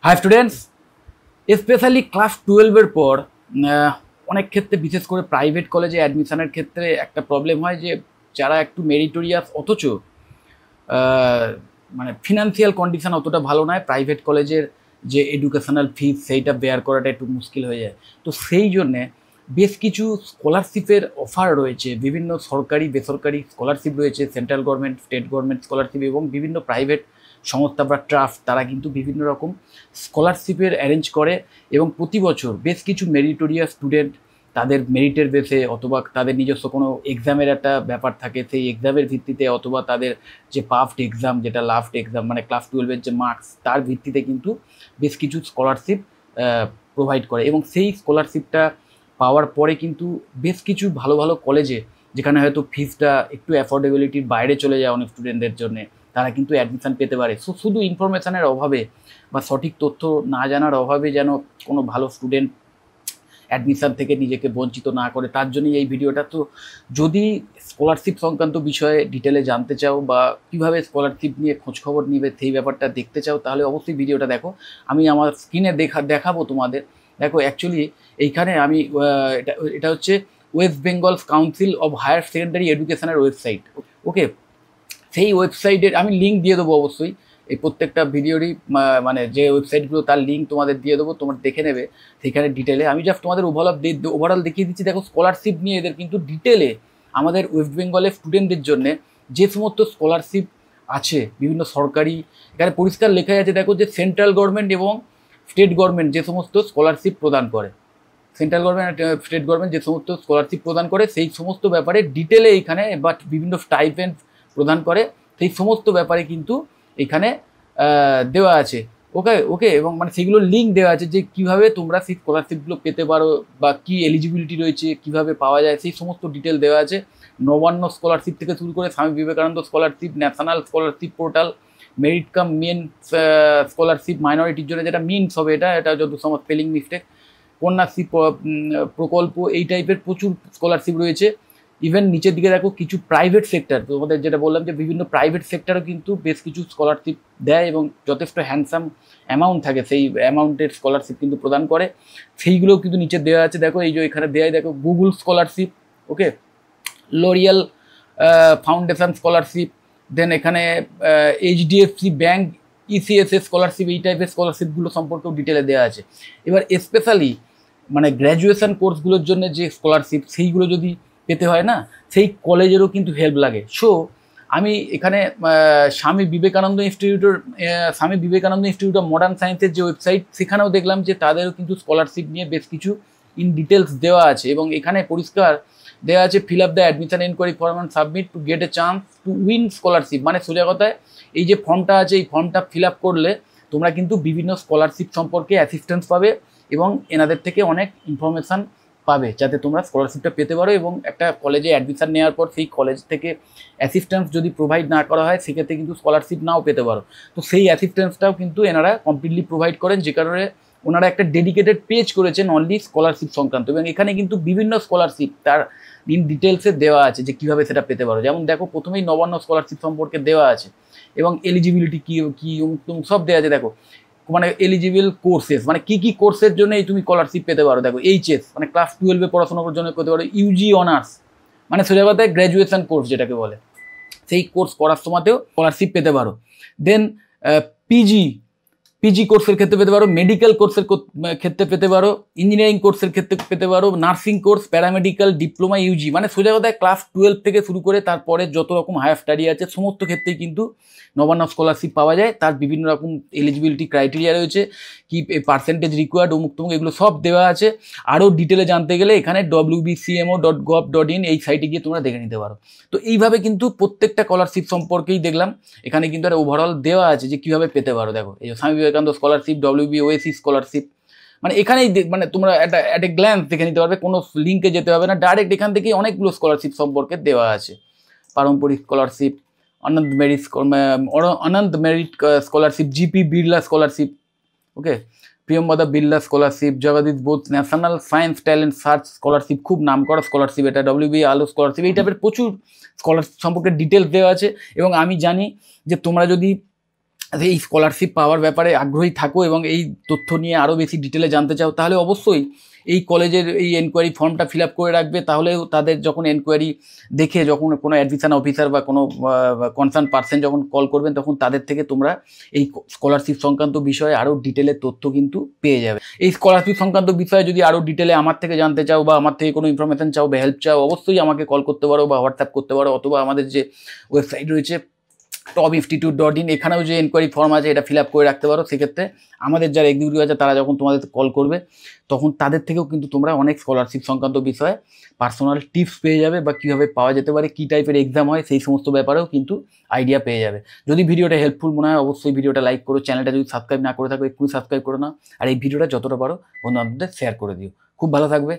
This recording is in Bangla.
হাই স্টুডেন্টস, স্পেশালি ক্লাস 12-এর পর অনেক ক্ষেত্রে বিশেষ করে প্রাইভেট কলেজে অ্যাডমিশনের ক্ষেত্রে একটা প্রবলেম হয় যে যারা একটু মেরিটোরিয়াস অথচ মানে ফিনান্সিয়াল কন্ডিশন অতটা ভালো নয়, প্রাইভেট কলেজের যে এডুকেশনাল ফিস সেইটা বেয়ার করাটা একটু মুশকিল হয়ে যায়। তো সেই জন্যে বেশ কিছু স্কলারশিপের অফার রয়েছে, বিভিন্ন সরকারি বেসরকারি স্কলারশিপ রয়েছে, central government, state government scholarship এবং বিভিন্ন প্রাইভেট সংস্থা বা ট্রাস্ট তারা কিন্তু বিভিন্ন রকম স্কলারশিপের অ্যারেঞ্জ করে এবং প্রতি বছর বেশ কিছু মেরিটোরিয়াস স্টুডেন্ট তাদের মেরিটের বেসে অথবা তাদের নিজস্ব কোনো এক্সামের একটা ব্যাপার থাকে, সেই এক্সামের ভিত্তিতে অথবা তাদের যে পাস্ট এক্সাম, যেটা লাস্ট এক্সাম মানে ক্লাস 12-এর যে মার্কস, তার ভিত্তিতে কিন্তু বেশ কিছু স্কলারশিপ প্রোভাইড করে এবং সেই স্কলারশিপটা পাওয়ার পরে কিন্তু বেশ কিছু ভালো ভালো কলেজে, যেখানে হয়তো ফিসটা একটু অ্যাফোর্ডেবিলিটির বাইরে চলে যায় অনেক স্টুডেন্টদের জন্য, তারা কিন্তু অ্যাডমিশান পেতে পারে। সো শুধু ইনফরমেশানের অভাবে বা সঠিক তথ্য না জানার অভাবে যেন কোনো ভালো স্টুডেন্ট অ্যাডমিশান থেকে নিজেকে বঞ্চিত না করে, তার জন্যই এই ভিডিওটা। তো যদি স্কলারশিপ সংক্রান্ত বিষয়ে ডিটেলে জানতে চাও বা কীভাবে স্কলারশিপ নিয়ে খোঁজখবর নিবে সেই ব্যাপারটা দেখতে চাও, তাহলে অবশ্যই ভিডিওটা দেখো। আমি আমার স্ক্রিনে দেখাবো তোমাদের। দেখো, অ্যাকচুয়ালি এইখানে আমি এটা হচ্ছে west Bengal council of higher secondary এডুকেশনের ওয়েবসাইট। ওকে, সেই ওয়েবসাইটের আমি লিঙ্ক দিয়ে দেবো অবশ্যই, এই প্রত্যেকটা ভিডিওরই মানে যে ওয়েবসাইটগুলো তার লিঙ্ক তোমাদের দিয়ে দেবো, তোমরা দেখে নেবে সেখানে ডিটেলে। আমি জাস্ট তোমাদের ওভারঅল দেখিয়ে দিচ্ছি। দেখো, স্কলারশিপ নিয়ে এদের কিন্তু ডিটেলে আমাদের ওয়েস্ট বেঙ্গলের স্টুডেন্টদের জন্য যে সমস্ত স্কলারশিপ আছে বিভিন্ন সরকারি, এখানে পরিষ্কার লেখা আছে। দেখো যে সেন্ট্রাল গভর্নমেন্ট এবং স্টেট গভর্নমেন্ট যে সমস্ত স্কলারশিপ প্রদান করে, সেন্ট্রাল গভর্নমেন্ট স্টেট গভর্নমেন্ট যে সমস্ত স্কলারশিপ প্রদান করে সেই সমস্ত ব্যাপারে ডিটেলে এইখানে, বাট বিভিন্ন স্টাইপেন্ড প্রদান করে সেই সমস্ত ব্যাপারে কিন্তু এখানে দেওয়া আছে। ওকে এবং মানে সেগুলোর লিঙ্ক দেওয়া আছে যে কীভাবে তোমরা সেই স্কলারশিপগুলো পেতে পারো বা কী এলিজিবিলিটি রয়েছে, কীভাবে পাওয়া যায়, সেই সমস্ত ডিটেল দেওয়া আছে। নবান্ন স্কলারশিপ থেকে শুরু করে Swami Vivekananda scholarship, national scholarship portal, merit cum means scholarship মাইনরিটির জন্য, যেটা মিনস হবে এটা যত সময় স্পেলিং মিস্টেক, কন্যাশ্রী প্রকল্প, এই টাইপের প্রচুর স্কলারশিপ রয়েছে। ইভেন নিচের দিকে দেখো কিছু প্রাইভেট সেক্টর, তোমাদের যেটা বললাম যে বিভিন্ন প্রাইভেট সেক্টরও কিন্তু বেশ কিছু স্কলারশিপ দেয় এবং যথেষ্ট হ্যান্ডসাম অ্যামাউন্ট থাকে, সেই অ্যামাউন্টের স্কলারশিপ কিন্তু প্রদান করে, সেইগুলোও কিন্তু নিচে দেওয়া আছে। দেখো এই যে এখানে দেওয়া, দেখো গুগল স্কলারশিপ, ওকে, লরিয়াল ফাউন্ডেশন স্কলারশিপ, দেন এখানে এইচডিএফসি ব্যাঙ্ক ইসিএসএস স্কলারশিপ, এই টাইপের স্কলারশিপগুলো সম্পর্কেও ডিটেলে দেওয়া আছে। এবার স্পেশালি মানে গ্র্যাজুয়েশন কোর্সগুলোর জন্য যে স্কলারশিপ, সেইগুলো যদি পেতে হয় না, সেই কলেজেরও কিন্তু হেল্প লাগে। সো আমি এখানে Swami Vivekananda institute of modern সায়েন্সের যে ওয়েবসাইট, সেখানেও দেখলাম যে তাদেরও কিন্তু স্কলারশিপ নিয়ে বেশ কিছু ইন ডিটেলস দেওয়া আছে এবং এখানে পরিষ্কার দেওয়া আছে fill up the admission enquiry form and submit to get A chance to win scholarship. মানে সোজা কথায় এই যে ফর্মটা আছে, এই ফর্মটা ফিল আপ করলে তোমরা কিন্তু বিভিন্ন স্কলারশিপ সম্পর্কে অ্যাসিস্ট্যান্স পাবে এবং এনাদের থেকে অনেক ইনফরমেশান পাবে যাতে তোমরা স্কলারশিপটা পেতে পারো। এবং একটা কলেজে অ্যাডমিশান নেওয়ার পর সেই কলেজ থেকে অ্যাসিস্ট্যান্স যদি প্রোভাইড না করা হয়, সেক্ষেত্রে কিন্তু স্কলারশিপ নাও পেতে পারো। তো সেই অ্যাসিস্ট্যান্সটাও কিন্তু এনারা কমপ্লিটলি প্রোভাইড করেন, যে কারণে ওনারা একটা ডেডিকেটেড পেজ করেছেন অনলি স্কলারশিপ সংক্রান্ত এবং এখানে কিন্তু বিভিন্ন স্কলারশিপ তার ইন ডিটেলসে দেওয়া আছে যে কীভাবে সেটা পেতে পারো। যেমন দেখো, প্রথমেই নবান্ন স্কলারশিপ সম্পর্কে দেওয়া আছে এবং এলিজিবিলিটি কী সব দেওয়া আছে। দেখো মানে এলিজিবল কোর্সেস, মানে কী কী কোর্সের জন্য তুমি স্কলারশিপ পেতে পারো। দেখো এইচএস মানে ক্লাস 12-এ পড়াশোনা করার জন্য পেতে পারো, ইউজি অনার্স মানে সোজা কথায় গ্র্যাজুয়েশন কোর্স যেটাকে বলে, সেই কোর্স করার সময়তেও স্কলারশিপ পেতে পারো। দেন পিজি কোর্সের ক্ষেত্রে পেতে পারো, মেডিকেল কোর্সের ক্ষেত্রে পেতে পারো, ইঞ্জিনিয়ারিং কোর্সের ক্ষেত্রে পেতে পারো, nursing course, paramedical, diploma, UG, মানে সোজা কথায় ক্লাস 12 থেকে শুরু করে তারপরে যত রকম হায়ার স্টাডি আছে সমস্ত ক্ষেত্রেই কিন্তু নবান্ন স্কলারশিপ পাওয়া যায়। তার বিভিন্ন রকম এলিজিবিলিটি ক্রাইটেরিয়া রয়েছে, কি পার্সেন্টেজ রিকোয়ার্ড, অমুক তমুক, এগুলো সব দেওয়া আছে। আরও ডিটেলে জানতে গেলে এখানে wbcmo.gov.in এই সাইটে গিয়ে তোমরা দেখে নিতে পারো। তো এইভাবে কিন্তু প্রত্যেকটা স্কলারশিপ সম্পর্কেই দেখলাম এখানে কিন্তু একটা ওভারঅল দেওয়া আছে যে কীভাবে পেতে পারো। দেখো এই যে স্বামী বিবেকানন্দ স্কলারশিপ, WBOSC স্কলারশিপ, মানে এখানেই মানে তোমরা একটা গ্ল্যান্স দেখে নিতে পারবে, কোনো লিঙ্কে যেতে হবে না, ডাইরেক্ট এখান থেকেই অনেকগুলো স্কলারশিপ সম্পর্কে দেওয়া আছে। পারম্পরিক scholarship, Ananta merit scholarship, GP Birla scholarship, okay, Priyamvada Birla scholarship, Jagadish Bose national science talent search scholarship, খুব নাম করা স্কলারশিপ এটা, WBA আলো স্কলারশিপ, এই টাইপের প্রচুর স্কলারশিপ সম্পর্কে ডিটেলস দেওয়া আছে। এবং আমি জানি যে তোমরা যদি এই স্কলারশিপ পাওয়ার ব্যাপারে আগ্রহী থাকো এবং এই তথ্য নিয়ে আরও বেশি ডিটেলে জানতে চাও, তাহলে অবশ্যই এই কলেজের এই এনকোয়ারি ফর্মটা ফিল আপ করে রাখবে। তাহলে তাদের যখন এনকোয়ারি দেখে যখন কোনো অ্যাডমিশন অফিসার বা কোনো কনসার্ন পার্সন যখন কল করবেন, তখন তাদের থেকে তোমরা এই স্কলারশিপ সংক্রান্ত বিষয়ে আরও ডিটেলের তথ্য কিন্তু পেয়ে যাবে। এই স্কলারশিপ সংক্রান্ত বিষয়ে যদি আরও ডিটেলে আমার থেকে জানতে চাও বা আমার থেকে কোনো ইনফরমেশন চাও বা হেল্প চাও, অবশ্যই আমাকে কল করতে পারো বা হোয়াটসঅ্যাপ করতে পারো, অথবা আমাদের যে ওয়েবসাইট রয়েছে topisinstitute.in, এখানেও যে এনকোয়ারি ফর্ম আছে এটা ফিল আপ করে রাখতে পারো। সেক্ষেত্রে আমাদের যারা এক্সিকিউটিভ আছে তারা যখন তোমাদের কল করবে, তখন তাদের থেকেও কিন্তু তোমরা অনেক স্কলারশিপ সংক্রান্ত বিষয়ে পার্সোনাল টিপস পেয়ে যাবে, বা কীভাবে পাওয়া যেতে পারে, কী টাইপের এক্সাম হয়, সেই সমস্ত ব্যাপারেও কিন্তু আইডিয়া পেয়ে যাবে। যদি ভিডিওটা হেল্পফুল মনে হয়, অবশ্যই ভিডিওটা লাইক করো। চ্যানেলটা যদি সাবস্ক্রাইব না করে থাকো, এক্ষুনি সাবস্ক্রাইব করে নাও। আর এই ভিডিওটা যতটা পারো বন্ধু বান্ধবদের শেয়ার করে দিও। খুব ভালো থাকবে।